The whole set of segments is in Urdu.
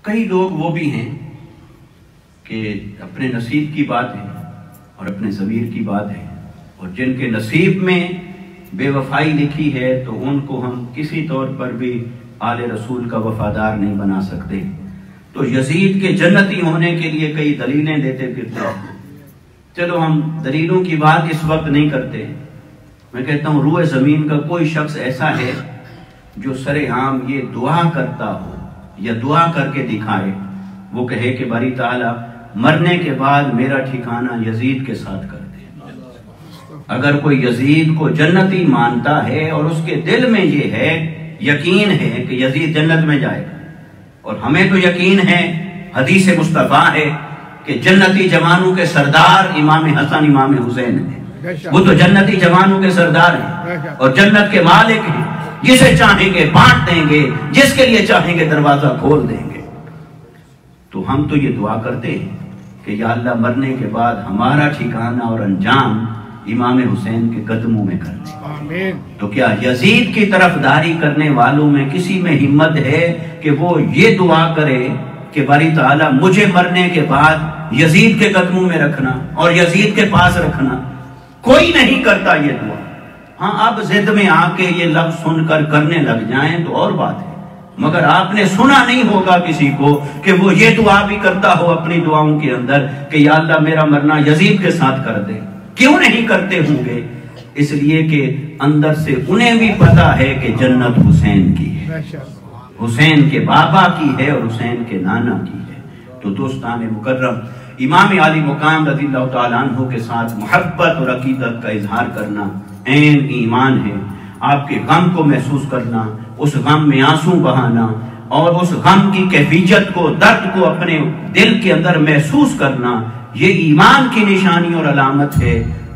کئی لوگ وہ بھی ہیں کہ اپنے نصیب کی بات ہے اور اپنے ضمیر کی بات ہے، اور جن کے نصیب میں بے وفائی لکھی ہے تو ان کو ہم کسی طور پر بھی آل رسول کا وفادار نہیں بنا سکتے۔ تو یزید کے جنتی ہونے کے لیے کئی دلیلیں دیتے پھرتے ہیں۔ چلو ہم دلیلوں کی بات اس وقت نہیں کرتے، میں کہتا ہوں روئے زمین کا کوئی شخص ایسا ہے جو سرے عام یہ دعا کرتا ہو یا دعا کر کے دکھائے، وہ کہے کہ باری تعالیٰ مرنے کے بعد میرا ٹھکانہ یزید کے ساتھ کر دے۔ اگر کوئی یزید کو جنتی مانتا ہے اور اس کے دل میں یہ ہے، یقین ہے کہ یزید جنت میں جائے گا، اور ہمیں تو یقین ہے، حدیث مصطفیٰ ہے کہ جنتی جوانوں کے سردار امام حسن امام حسین ہیں، وہ تو جنتی جوانوں کے سردار ہیں اور جنت کے مالک ہیں، جسے چاہیں گے بانٹ دیں گے، جس کے لیے چاہیں گے دروازہ کھول دیں گے۔ تو ہم تو یہ دعا کرتے ہیں کہ یا اللہ مرنے کے بعد ہمارا ٹھکانہ اور انجام امام حسین کے قدموں میں کر دیں۔ تو کیا یزید کی طرف داری کرنے والوں میں کسی میں ہمت ہے کہ وہ یہ دعا کرے کہ باری تعالیٰ مجھے مرنے کے بعد یزید کے قدموں میں رکھنا اور یزید کے پاس رکھنا؟ کوئی نہیں کرتا یہ دعا۔ ہاں اب ضد میں آ کے یہ لفظ سن کر کرنے لگ جائیں تو اور بات ہے، مگر آپ نے سنا نہیں ہوگا کسی کو کہ وہ یہ دعا بھی کرتا ہو اپنی دعاؤں کے اندر کہ یا اللہ میرا مرنا یزید کے ساتھ کر دے۔ کیوں نہیں کرتے ہوں گے؟ اس لیے کہ اندر سے انہیں بھی پتا ہے کہ جنت حسین کی ہے، حسین کے بابا کی ہے اور حسین کے نانا کی ہے۔ تو دوستان مکرم، امام علی مقام رضی اللہ تعالیٰ عنہ کے ساتھ محبت اور عقیدت کا اظہار کرنا عین ایمان ہے۔ آپ کے غم کو محسوس کرنا، اس غم میں آنسو بہانا اور اس غم کی کیفیت کو، درد کو اپنے دل کے اندر محسوس کرنا، یہ ایمان کی نشانی اور علامت ہے۔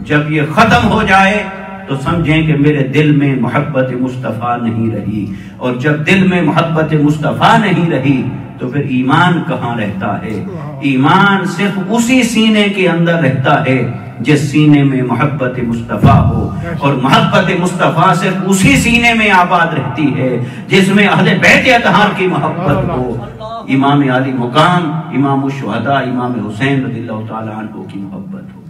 جب یہ ختم ہو جائے تو سمجھیں کہ میرے دل میں محبت مصطفیٰ نہیں رہی، اور جب دل میں محبت مصطفیٰ نہیں رہی تو پھر ایمان کہاں رہتا ہے؟ ایمان صرف اسی سینے کے اندر رہتا ہے جس سینے میں محبت مصطفیٰ ہو، اور محبت مصطفیٰ صرف اسی سینے میں آباد رہتی ہے جس میں اہل بیت اطہار کی محبت ہو، امام علی مقام، امام الشہداء، امام حسین رضی اللہ تعالیٰ عنہ کی محبت ہو۔